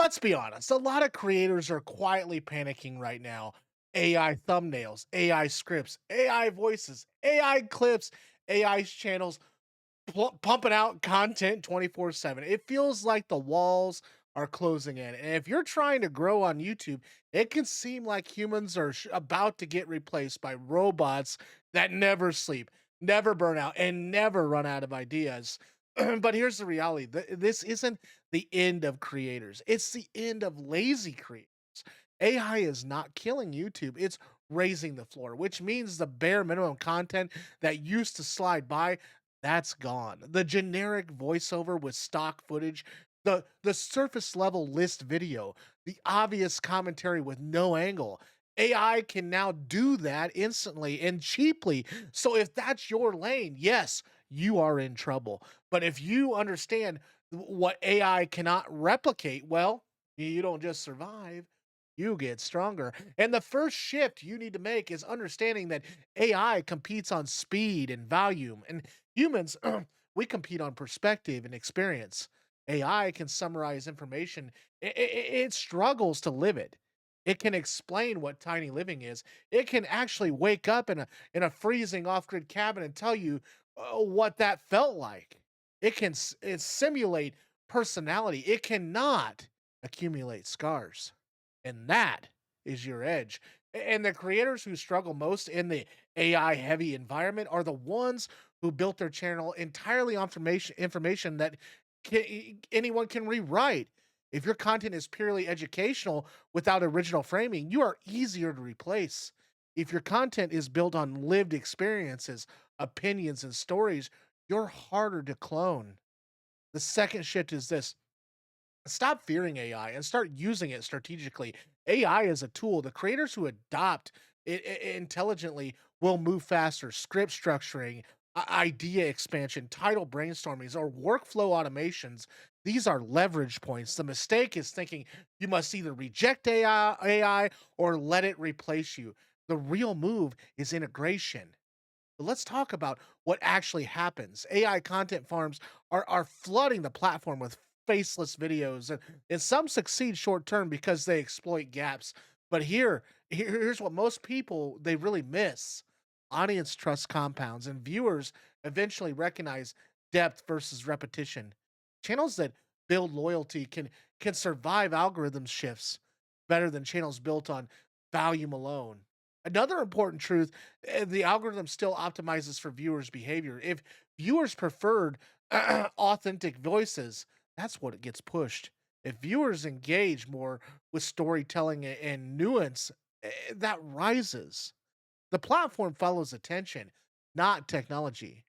Let's be honest, a lot of creators are quietly panicking right now. AI thumbnails, AI scripts, AI voices, AI clips, AI channels pumping out content 24/7. It feels like the walls are closing in. And if you're trying to grow on YouTube, it can seem like humans are about to get replaced by robots that never sleep, never burn out, and never run out of ideas. But here's the reality: this isn't the end of creators, it's the end of lazy creators. AI is not killing YouTube, it's raising the floor, which means the bare minimum content that used to slide by, that's gone. The generic voiceover with stock footage, the surface level list video, the obvious commentary with no angle. AI can now do that instantly and cheaply. So if that's your lane, yes, you are in trouble. But if you understand what AI cannot replicate, well, you don't just survive, you get stronger. And the first shift you need to make is understanding that AI competes on speed and volume, and humans, we compete on perspective and experience. AI can summarize information, it struggles to live it. It can explain what tiny living is. It can actually wake up in a freezing off-grid cabin and tell you what that felt like. It simulate personality. It cannot accumulate scars. And that is your edge. And the creators who struggle most in the AI heavy environment are the ones who built their channel entirely on information that anyone can rewrite. If your content is purely educational without original framing, you are easier to replace. If your content is built on lived experiences, opinions, and stories, you're harder to clone. The second shift is this: stop fearing AI and start using it strategically. AI is a tool. The creators who adopt it intelligently will move faster. Script structuring, idea expansion, title brainstormings, or workflow automations. These are leverage points. The mistake is thinking you must either reject AI or let it replace you. The real move is integration. But let's talk about what actually happens. AI content farms are flooding the platform with faceless videos, and some succeed short term because they exploit gaps. But here's what most people they really miss. Audience trust compounds, and viewers eventually recognize depth versus repetition. Channels that build loyalty can survive algorithm shifts better than channels built on volume alone. Another important truth: the algorithm still optimizes for viewers' behavior. If viewers preferred authentic voices, that's what it gets pushed. If viewers engage more with storytelling and nuance, that rises. The platform follows attention, not technology.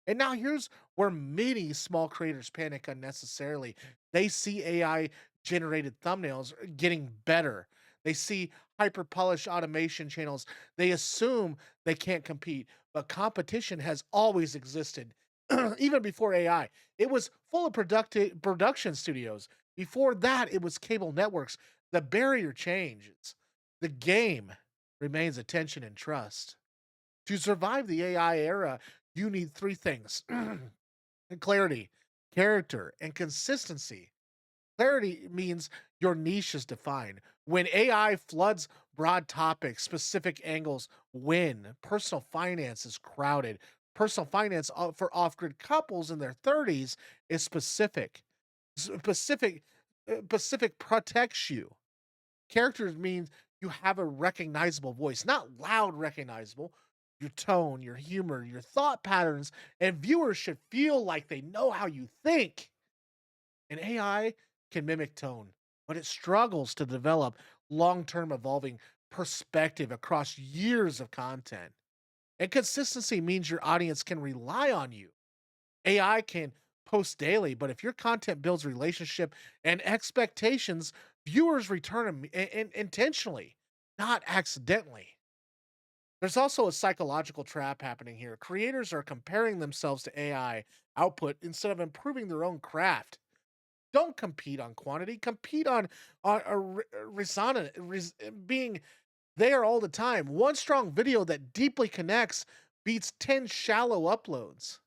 And now here's where many small creators panic unnecessarily. They see AI generated thumbnails getting better. They see hyper polished automation channels. They assume they can't compete, but competition has always existed. Even before AI, it was full of production studios. Before that, it was cable networks. The barrier changes. The game remains attention and trust. To survive the AI era, you need three things: clarity, character, and consistency. Clarity means your niche is defined. When AI floods broad topics, specific angles win. Personal finance is crowded. Personal finance for off grid couples in their 30s is specific. Specific, Pacific protects you. Characters means you have a recognizable voice, not loud recognizable. Your tone, your humor, your thought patterns, and viewers should feel like they know how you think. And AI can mimic tone, but it struggles to develop long term evolving perspective across years of content. And consistency means your audience can rely on you. AI can post daily, but if your content builds relationship and expectations, viewers return intentionally, not accidentally. There's also a psychological trap happening here. Creators are comparing themselves to AI output instead of improving their own craft. Don't compete on quantity, compete on a resonant, being there all the time. One strong video that deeply connects beats 10 shallow uploads.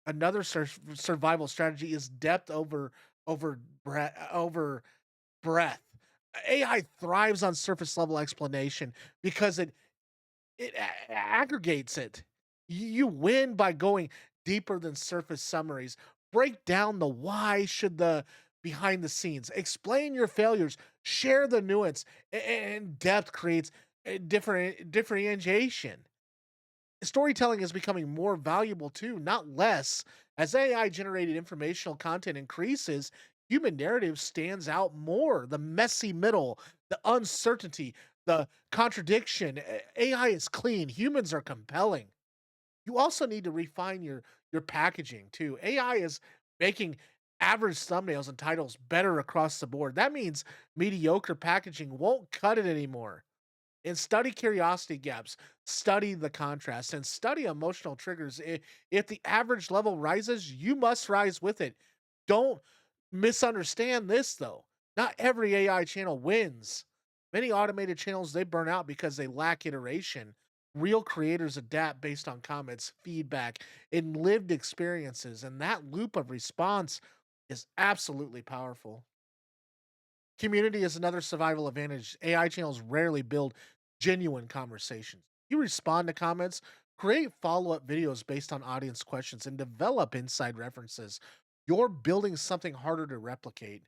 Another survival strategy is depth over breadth. AI thrives on surface level explanation because it aggregates it. You win by going deeper than surface summaries. Break down the why should the behind the scenes. Explain your failures. Share the nuance. And depth creates a differentiation. Storytelling is becoming more valuable too, not less. As AI generated informational content increases, human narrative stands out more. The messy middle, the uncertainty, the contradiction. AI is clean, humans are compelling. You also need to refine your packaging too. AI is making average thumbnails and titles better across the board. That means mediocre packaging won't cut it anymore. And study curiosity gaps, study the contrast, and study emotional triggers. If the average level rises, you must rise with it. Don't misunderstand this though. Not every AI channel wins. Many automated channels they burn out because they lack iteration. Real creators adapt based on comments, feedback, and lived experiences, and that loop of response is absolutely powerful. Community is another survival advantage. AI channels rarely build genuine conversations. You respond to comments, create follow up videos based on audience questions, and develop inside references. You're building something harder to replicate.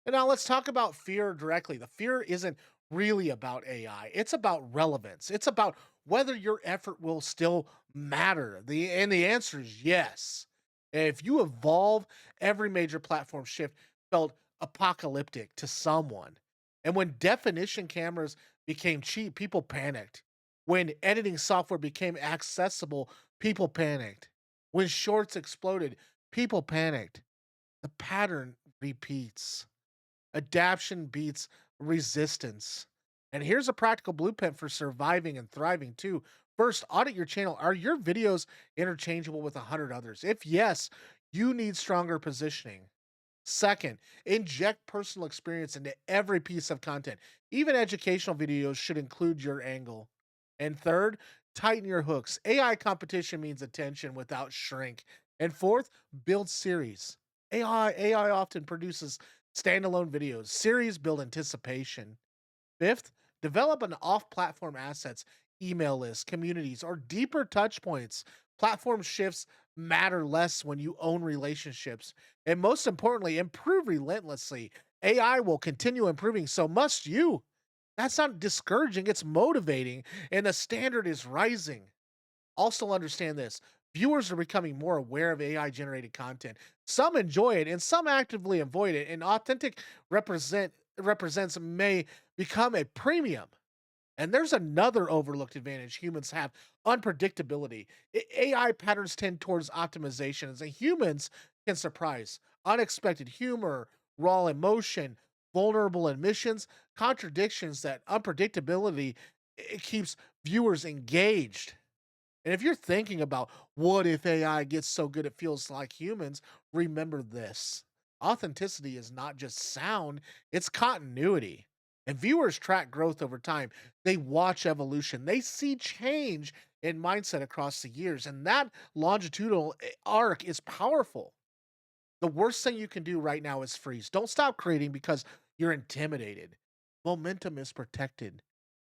And now let's talk about fear directly. The fear isn't really about AI. It's about relevance. It's about whether your effort will still matter. The answer is yes. If you evolve, every major platform shift felt apocalyptic to someone. And when definition cameras became cheap, people panicked. When editing software became accessible, people panicked. When shorts exploded, people panicked. The pattern repeats. Adaption beats resistance. And here's a practical blueprint for surviving and thriving too. First, audit your channel. Are your videos interchangeable with 100 others? If yes, you need stronger positioning. Second, inject personal experience into every piece of content. Even educational videos should include your angle. And third, tighten your hooks. AI competition means attention without shrink. And fourth, build series. AI often produces standalone videos. Series build anticipation. Fifth, develop an off platform assets, email lists, communities, or deeper touch points. Platform shifts matter less when you own relationships. And most importantly, improve relentlessly. AI will continue improving, so must you. That's not discouraging, it's motivating, and the standard is rising. Also, understand this: viewers are becoming more aware of AI generated content. Some enjoy it and some actively avoid it, and authentic represents may become a premium. And there's another overlooked advantage humans have: unpredictability. AI patterns tend towards optimizations, and humans can surprise. Unexpected humor, raw emotion, vulnerable admissions, contradictions, that unpredictability, it keeps viewers engaged. And if you're thinking about what if AI gets so good it feels like humans, remember this: authenticity is not just sound, it's continuity. And viewers track growth over time. They watch evolution, they see change in mindset across the years. And that longitudinal arc is powerful. The worst thing you can do right now is freeze. Don't stop creating because you're intimidated. Momentum is protected.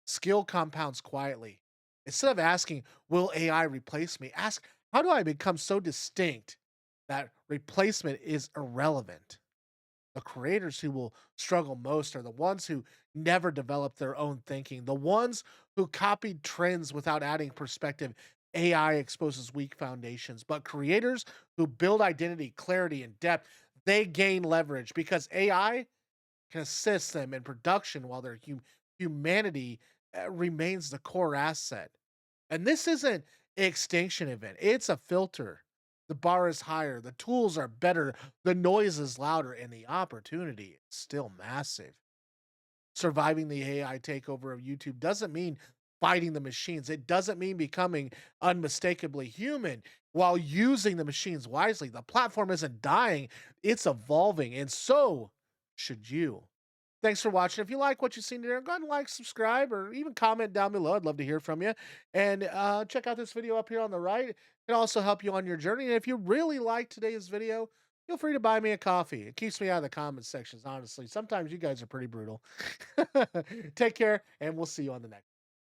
Skill compounds quietly. Instead of asking, will AI replace me? Ask, how do I become so distinct that replacement is irrelevant? The creators who will struggle most are the ones who never developed their own thinking, the ones who copied trends without adding perspective. AI exposes weak foundations, but creators who build identity, clarity, and depth, they gain leverage because AI can assist them in production while their humanity remains the core asset. And this isn't an extinction event, it's a filter. The bar is higher, the tools are better, the noise is louder, and the opportunity is still massive. Surviving the AI takeover of YouTube doesn't mean fighting the machines. It doesn't mean becoming unmistakably human while using the machines wisely. The platform isn't dying, it's evolving, and so should you. Thanks for watching. If you like what you've seen today, go ahead and like, subscribe, or even comment down below. I'd love to hear from you. And check out this video up here on the right. It can also help you on your journey. And if you really liked today's video, feel free to buy me a coffee. It keeps me out of the comment sections, honestly. Sometimes you guys are pretty brutal. Take care, and we'll see you on the next.